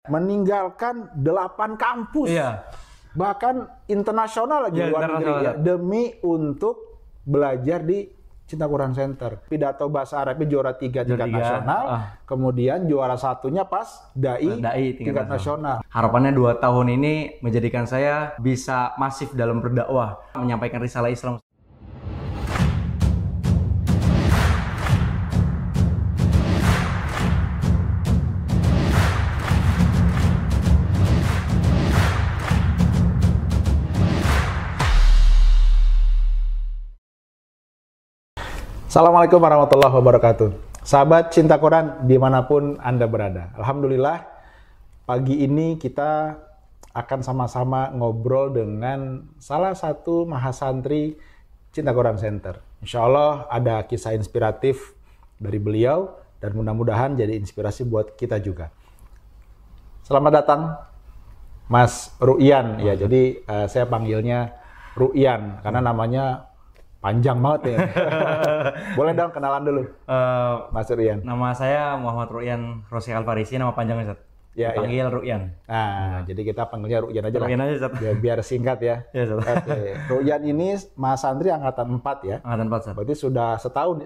meninggalkan 8 kampus, bahkan internasional lagi luar negeri ya, demi untuk belajar di Cinta Quran Center. Pidato bahasa Arabnya juara 3 tingkat nasional, kemudian juara satunya pas dai tingkat nasional. Harapannya 2 tahun ini menjadikan saya bisa masif dalam berdakwah, menyampaikan risalah Islam. Assalamualaikum warahmatullahi wabarakatuh. Sahabat Cinta Quran dimanapun Anda berada. Alhamdulillah pagi ini kita akan sama-sama ngobrol dengan salah satu mahasantri Cinta Quran Center. Insya Allah ada kisah inspiratif dari beliau dan mudah-mudahan jadi inspirasi buat kita juga. Selamat datang Mas Ru'yan. Ya, jadi saya panggilnya Ru'yan karena namanya panjang banget ya. Boleh dong kenalan dulu, Mas Ru'yan. Nama saya Muhammad Ru'yan Rosi Alfarisi, nama panjangnya Ustaz. Ya, panggil Ru'yan. Nah, jadi kita panggilnya Ru'yan aja lah. Ru'yan aja Ustaz. Biar singkat ya. Iya Ustaz. Oke. Ru'yan ini mahasantri angkatan 4 ya. Angkatan 4 Ustaz. Berarti sudah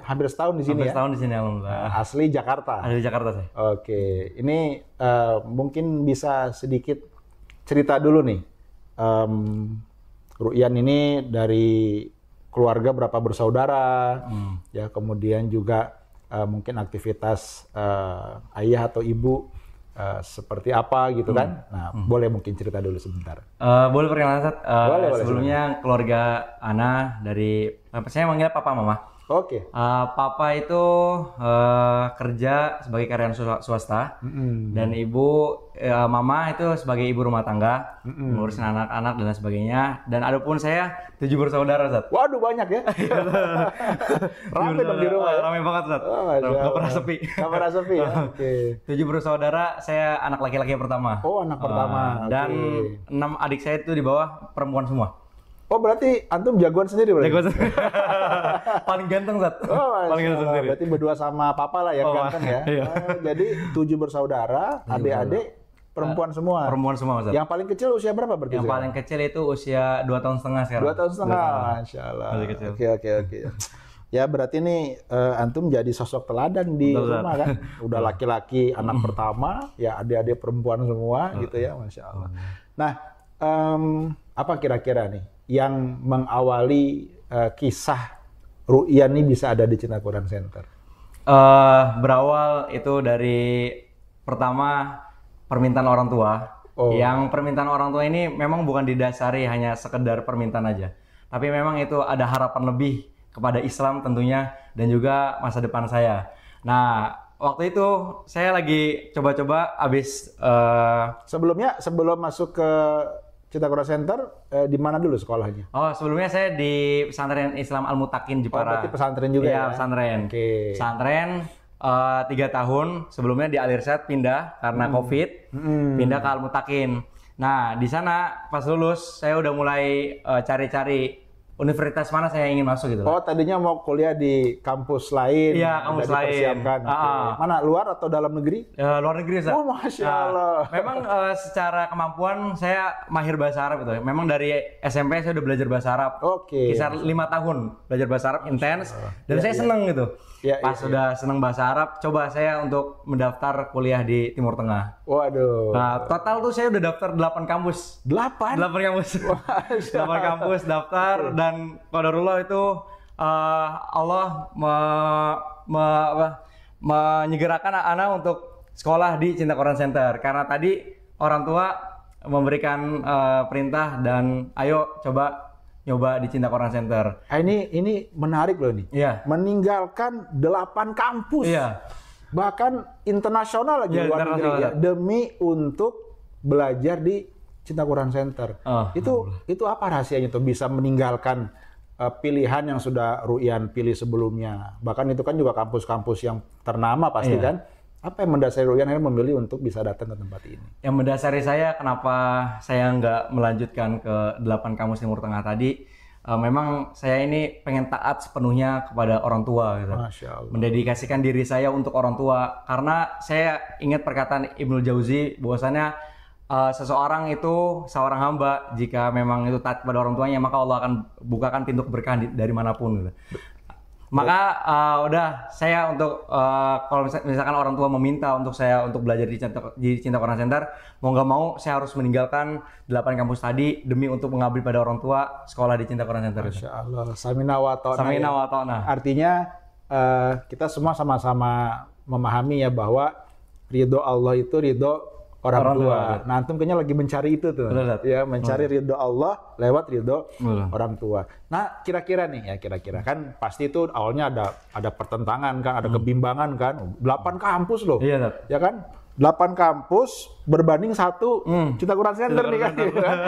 hampir setahun di sini ya. Hampir setahun di sini alhamdulillah. Asli Jakarta. Asli Jakarta saya. Oke. Ini mungkin bisa sedikit cerita dulu nih. Ru'yan ini dari keluarga berapa bersaudara, ya kemudian juga mungkin aktivitas ayah atau ibu seperti apa gitu kan. Nah, boleh mungkin cerita dulu sebentar. Boleh perkenalan Ustaz. Boleh, sebelumnya keluarga Ana dari saya manggil papa mama. Oke. Papa itu kerja sebagai karyawan swasta dan ibu mama itu sebagai ibu rumah tangga, ngurusin anak-anak dan lain sebagainya. Dan adapun saya 7 bersaudara, Ustaz. Waduh, banyak ya. Rame dong di rumah ya. Rame banget, Ustaz. Gak pernah sepi. Gak pernah sepi ya. Oke. 7 bersaudara, saya anak laki-laki yang pertama. Oh, anak pertama. Dan 6 adik saya itu di bawah perempuan semua. Oh, berarti antum jagoan sendiri berarti? Jagoan sendiri. Paling ganteng, Zat. Oh, paling ganteng sendiri. Berarti berdua sama papa lah yang ganteng ya. Iya. Jadi 7 bersaudara, adik-adik perempuan semua. Perempuan semua, Zat. Yang paling kecil usia berapa berarti? Yang paling kecil itu usia 2 tahun setengah sekarang. 2 tahun setengah, Masya Allah. Oke. Ya berarti nih antum jadi sosok teladan di rumah kan. Udah laki-laki anak pertama, ya adik-adik perempuan semua gitu ya, Masya Allah. Nah, apa kira-kira nih yang mengawali kisah Ru'yan ini bisa ada di Cinta Quran Center? Berawal itu dari pertama permintaan orang tua. Yang permintaan orang tua ini memang bukan didasari hanya sekedar permintaan aja, tapi memang itu ada harapan lebih kepada Islam tentunya dan juga masa depan saya. Nah, waktu itu saya lagi coba-coba habis sebelum masuk ke Cinta Quran Center, di mana dulu sekolahnya? Oh, sebelumnya saya di pesantren Islam Al-Mutakin Jepara. Oh, berarti pesantren juga ya? Pesantren. Oke. Pesantren 3 tahun, sebelumnya di Al-Irsyad pindah karena COVID, pindah ke Al-Mutakin. Nah, di sana pas lulus, saya udah mulai cari-cari universitas mana saya ingin masuk gitu. Oh, tadinya mau kuliah di kampus lain. Iya, kampus lain. Mana, luar atau dalam negeri? Luar negeri, Ustaz. Oh, Masya Allah. Memang secara kemampuan saya mahir bahasa Arab gitu. Memang dari SMP saya udah belajar bahasa Arab. Oke. Kisar 5 tahun belajar bahasa Arab intens. Dan saya seneng gitu. Pas sudah seneng bahasa Arab, coba saya untuk mendaftar kuliah di Timur Tengah. Waduh. Nah, total tuh saya udah daftar 8 kampus. 8 kampus. 8 kampus daftar. Dan qadarullah itu Allah menyegerakan anak untuk sekolah di Cinta Quran Center karena tadi orang tua memberikan perintah dan ayo coba nyoba di Cinta Quran Center. Ini menarik loh nih. Iya. Meninggalkan 8 kampus. Iya. Bahkan internasional lagi luar negeri ya, demi untuk belajar di Cinta Quran Center. Itu apa rahasianya tuh bisa meninggalkan pilihan yang sudah Ru'yan pilih sebelumnya? Bahkan itu kan juga kampus-kampus yang ternama pasti kan. Apa yang mendasari Ru'yan akhirnya memilih untuk bisa datang ke tempat ini? Yang mendasari saya kenapa saya nggak melanjutkan ke 8 kampus Timur Tengah tadi, memang saya ini pengen taat sepenuhnya kepada orang tua gitu. Masya Allah. Mendedikasikan diri saya untuk orang tua karena saya ingat perkataan Ibnu Jauzi bahwasannya seseorang itu seorang hamba jika memang itu taat kepada orang tuanya maka Allah akan bukakan pintu keberkahan dari manapun gitu. Maka udah saya untuk kalau misalkan orang tua meminta untuk saya untuk belajar di Cinta Quran Center, mau nggak mau saya harus meninggalkan 8 kampus tadi demi untuk mengabdi pada orang tua sekolah di Cinta Quran Center. Masya Allah. Samina wa ta'na. Samina wa ta'na. Artinya kita semua sama-sama memahami ya bahwa ridho Allah itu ridho orang tua. Nah, antum kayaknya lagi mencari itu tuh. Betul, ya, mencari ridho Allah lewat ridho orang tua. Nah, kira-kira kan pasti itu awalnya ada pertentangan kan, ada kebimbangan kan. 8 kampus loh. Iya, ya kan? 8 kampus berbanding 1 Cinta Quran Center nih kan.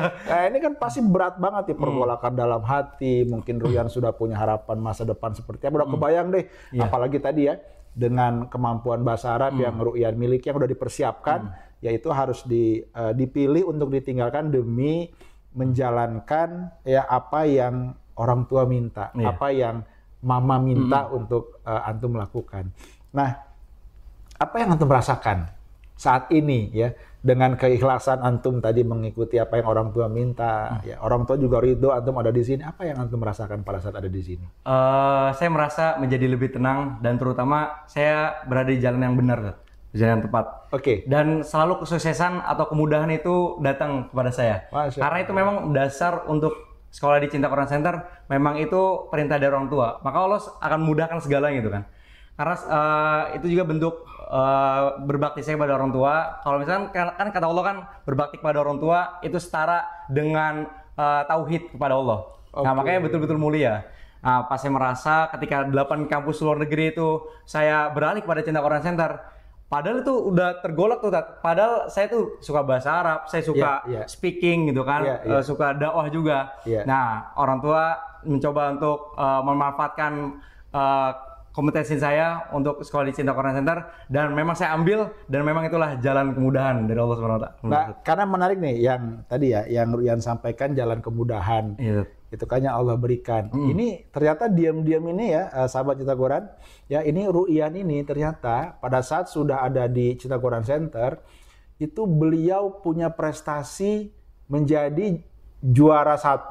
Nah, ini kan pasti berat banget ya pergolakan dalam hati. Mungkin Ruyan sudah punya harapan masa depan seperti apa. Udah kebayang deh. Apalagi tadi ya dengan kemampuan bahasa Arab yang Ruyan miliki yang udah dipersiapkan. Yaitu harus dipilih untuk ditinggalkan demi menjalankan ya apa yang orang tua minta, apa yang mama minta untuk antum lakukan. Nah, apa yang antum rasakan saat ini ya dengan keikhlasan antum tadi mengikuti apa yang orang tua minta, ya orang tua juga ridho antum ada di sini. Apa yang antum rasakan pada saat ada di sini? Saya merasa menjadi lebih tenang dan terutama saya berada di jalan yang benar. Jalan yang tepat. Oke. Dan selalu kesuksesan atau kemudahan itu datang kepada saya. Karena itu memang dasar untuk sekolah di Cinta Quran Center. Memang itu perintah dari orang tua. Maka Allah akan mudahkan segalanya gitu kan. Karena itu juga bentuk berbakti saya kepada orang tua. Kalau misalkan kan kata Allah kan berbakti kepada orang tua itu setara dengan tauhid kepada Allah. Nah makanya betul-betul mulia. Nah, pas saya merasa ketika 8 kampus luar negeri itu saya beralih kepada Cinta Quran Center. Padahal itu udah tergolak tuh, Tat. Padahal saya tuh suka bahasa Arab, saya suka speaking gitu kan, suka dakwah juga. Nah, orang tua mencoba untuk memanfaatkan kompetensi saya untuk sekolah di Cinta Quran Center dan memang saya ambil dan memang itulah jalan kemudahan dari Allah SWT. Nah, karena menarik nih yang tadi ya, yang Ruyan sampaikan jalan kemudahan. Itu kan yang Allah berikan. Ini ternyata diam-diam ini ya, sahabat Cinta Quran, ya ini Ruyan ini ternyata pada saat sudah ada di Cinta Quran Center, itu beliau punya prestasi menjadi juara 1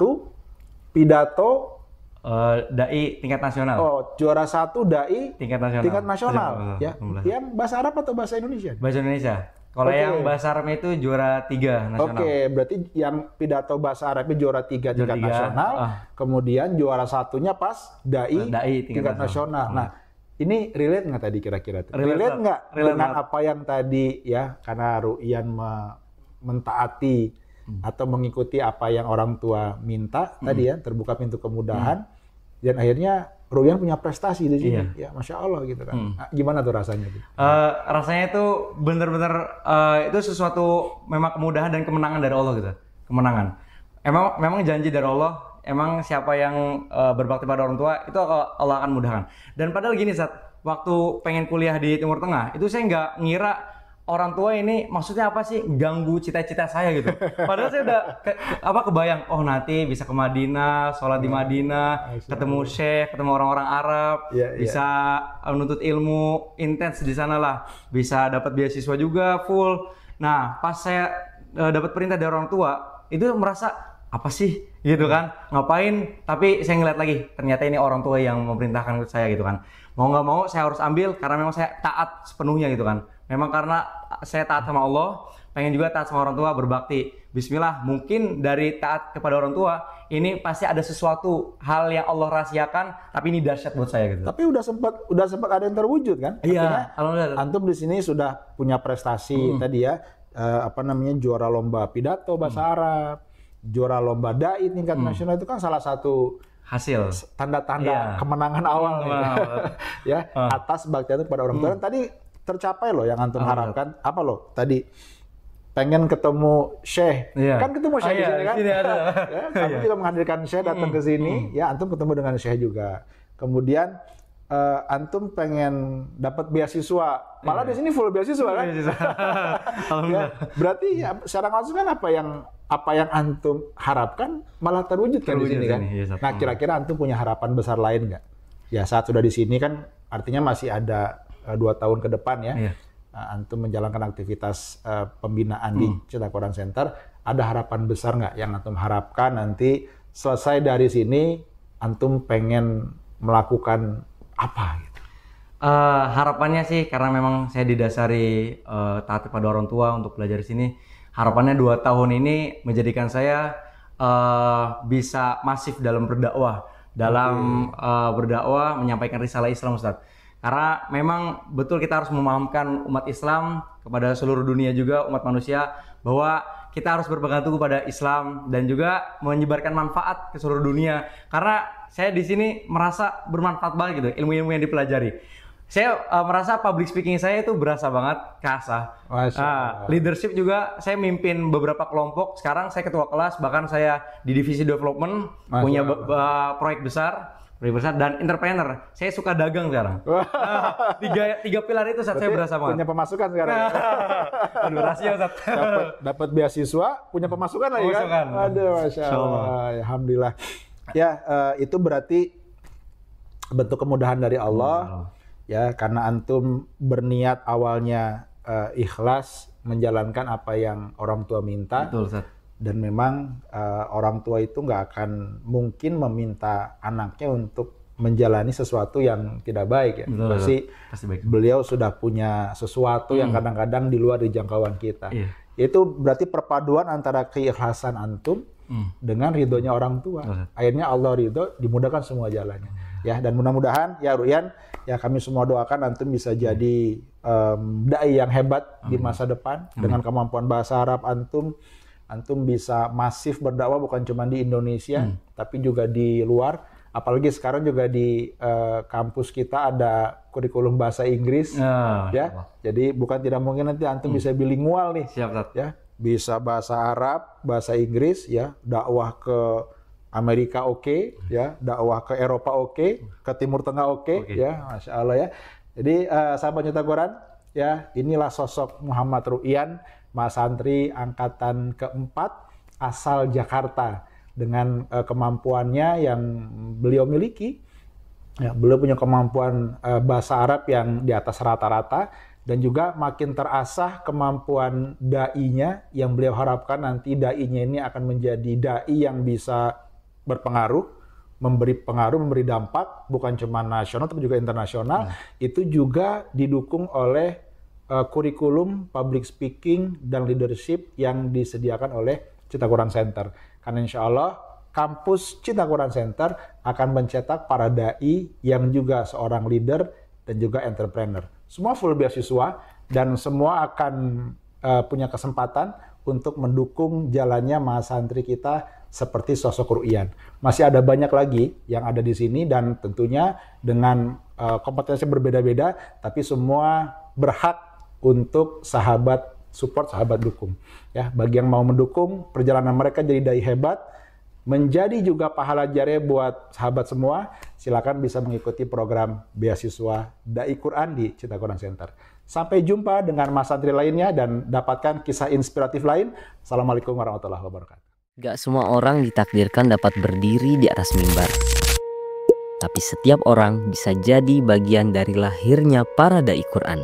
pidato dai tingkat nasional. Oh, juara 1 dai tingkat nasional. Tingkat nasional. Ya. Yang bahasa Arab atau bahasa Indonesia? Bahasa Indonesia. Kalau yang bahasa Arabnya itu juara 3 nasional. Berarti yang pidato bahasa Arabnya juara 3 tingkat nasional, kemudian juara 1nya pas dai tingkat nasional. Nah, ini relate nggak tadi kira-kira? Relate nggak dengan apa yang tadi ya, karena Ruyan mentaati atau mengikuti apa yang orang tua minta tadi ya, terbuka pintu kemudahan, dan akhirnya Ruyan punya prestasi di sini, ya Masya Allah gitu kan. Nah, gimana tuh rasanya? Rasanya itu benar-benar itu sesuatu memang kemudahan dan kemenangan dari Allah gitu, kemenangan. Memang janji dari Allah, emang siapa yang berbakti pada orang tua itu Allah akan mudahkan. Dan padahal gini waktu pengen kuliah di Timur Tengah itu saya nggak ngira orang tua ini maksudnya apa sih ganggu cita-cita saya gitu. Padahal saya udah kebayang, oh nanti bisa ke Madinah, sholat di Madinah, ketemu syekh, ketemu orang-orang Arab, bisa menuntut ilmu intens di sana lah, bisa dapat beasiswa juga full. Nah pas saya dapat perintah dari orang tua, itu merasa apa sih gitu kan, ngapain? Tapi saya ngeliat lagi, ternyata ini orang tua yang memerintahkan saya gitu kan. Mau nggak mau saya harus ambil karena memang saya taat sepenuhnya gitu kan. Memang karena saya taat sama Allah, pengen juga taat sama orang tua, berbakti. Bismillah, mungkin dari taat kepada orang tua, ini pasti ada sesuatu hal yang Allah rahasiakan, tapi ini dahsyat buat saya gitu. Tapi udah sempat ada yang terwujud kan? Iya, alhamdulillah. Antum di sini sudah punya prestasi tadi ya, juara lomba pidato bahasa Arab, juara lomba dai tingkat nasional, itu kan salah satu hasil tanda-tanda kemenangan awal ya atas bakti kepada orang tua. Dan tadi tercapai loh yang antum harapkan. Apa loh tadi? Pengen ketemu syekh. Kan ketemu syekh di sini kan? Antum juga menghadirkan syekh datang ke sini, ya antum ketemu dengan syekh juga. Kemudian antum pengen dapat beasiswa. Malah di sini full beasiswa kan? Alhamdulillah. Berarti ya secara langsung kan apa yang apa yang antum harapkan malah terwujud kan di sini kan. Iya, Nah, kira-kira antum punya harapan besar lain nggak? Ya saat sudah di sini kan artinya masih ada 2 tahun ke depan ya. Iya. Antum menjalankan aktivitas pembinaan di Cinta Quran Center. Ada harapan besar nggak yang antum harapkan nanti selesai dari sini antum pengen melakukan apa gitu? Harapannya sih karena memang saya didasari taat kepada orang tua untuk belajar di sini. Harapannya 2 tahun ini menjadikan saya bisa masif dalam berdakwah, berdakwah menyampaikan risalah Islam, Ustaz. Karena memang betul kita harus memahamkan umat Islam kepada seluruh dunia juga, umat manusia, bahwa kita harus berpegang teguh pada Islam dan juga menyebarkan manfaat ke seluruh dunia. Karena saya di sini merasa bermanfaat banget gitu ilmu-ilmu yang dipelajari. Saya merasa public speaking saya itu berasa banget kasah. Leadership juga saya mimpin beberapa kelompok. Sekarang saya ketua kelas, bahkan saya di divisi development punya proyek besar dan entrepreneur. Saya suka dagang sekarang. Tiga pilar itu saya berasa banget. Punya pemasukan sekarang. Aduh, rahasia Ustaz. Dapat beasiswa, punya pemasukan lagi kan? Aduh, Masya Allah. Alhamdulillah. Ya, itu berarti bentuk kemudahan dari Allah. Ya, karena antum berniat awalnya ikhlas menjalankan apa yang orang tua minta. Betul, Ustaz. Dan memang orang tua itu nggak akan mungkin meminta anaknya untuk menjalani sesuatu yang tidak baik ya. Pasti baik. Beliau sudah punya sesuatu yang kadang-kadang di luar dijangkauan kita. Iya. Itu berarti perpaduan antara keikhlasan antum dengan ridhonya orang tua. Akhirnya Allah ridho, dimudahkan semua jalannya. Ya, dan mudah-mudahan ya Ruyan, ya kami semua doakan antum bisa jadi dai yang hebat di masa depan. Dengan kemampuan bahasa Arab antum bisa masif berdakwah bukan cuma di Indonesia tapi juga di luar. Apalagi sekarang juga di kampus kita ada kurikulum bahasa Inggris, ya. Jadi bukan tidak mungkin nanti antum bisa bilingual nih. Siap, ya. Bisa bahasa Arab, bahasa Inggris, ya. Dakwah ke Amerika ya. Dakwah ke Eropa ke Timur Tengah ya. Masya Allah ya. Jadi sahabat Cinta Quran, ya, inilah sosok Muhammad Ruyan, Mas Santri angkatan keempat asal Jakarta. Dengan kemampuannya yang beliau miliki, ya, beliau punya kemampuan bahasa Arab yang di atas rata-rata dan juga makin terasah kemampuan dai-nya yang beliau harapkan nanti dai-nya ini akan menjadi dai yang bisa berpengaruh, memberi dampak bukan cuma nasional tapi juga internasional. Itu juga didukung oleh kurikulum public speaking dan leadership yang disediakan oleh Cinta Quran Center. Karena insya Allah kampus Cinta Quran Center akan mencetak para dai yang juga seorang leader dan juga entrepreneur. Semua full beasiswa dan semua akan punya kesempatan untuk mendukung jalannya mahasantri kita seperti sosok Ruyan. Masih ada banyak lagi yang ada di sini dan tentunya dengan kompetensi berbeda-beda, tapi semua berhak untuk support, sahabat dukung. Ya, bagi yang mau mendukung perjalanan mereka jadi dai hebat, menjadi juga pahala jariah buat sahabat semua, silakan bisa mengikuti program beasiswa Dai Quran di Cinta Quran Center. Sampai jumpa dengan Mas Santri lainnya dan dapatkan kisah inspiratif lain. Assalamualaikum warahmatullahi wabarakatuh. Gak semua orang ditakdirkan dapat berdiri di atas mimbar. Tapi setiap orang bisa jadi bagian dari lahirnya para Dai Quran.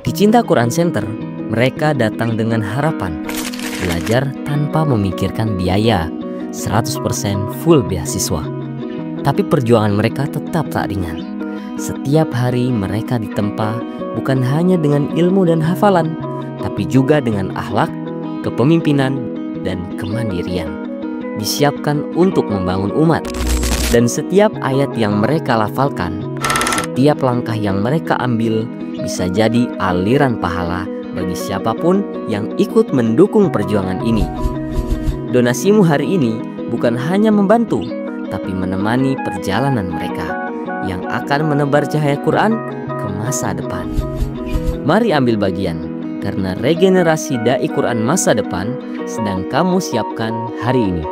Di Cinta Quran Center, mereka datang dengan harapan belajar tanpa memikirkan biaya, 100% full beasiswa. Tapi perjuangan mereka tetap tak ringan. Setiap hari mereka ditempa bukan hanya dengan ilmu dan hafalan, tapi juga dengan akhlak, kepemimpinan, dan kemandirian. Disiapkan untuk membangun umat. Dan setiap ayat yang mereka lafalkan, setiap langkah yang mereka ambil bisa jadi aliran pahala bagi siapapun yang ikut mendukung perjuangan ini. Donasimu hari ini bukan hanya membantu, tapi menemani perjalanan mereka yang akan menebar cahaya Quran ke masa depan. Mari ambil bagian, karena regenerasi Dai Quran masa depan sedang kamu siapkan hari ini.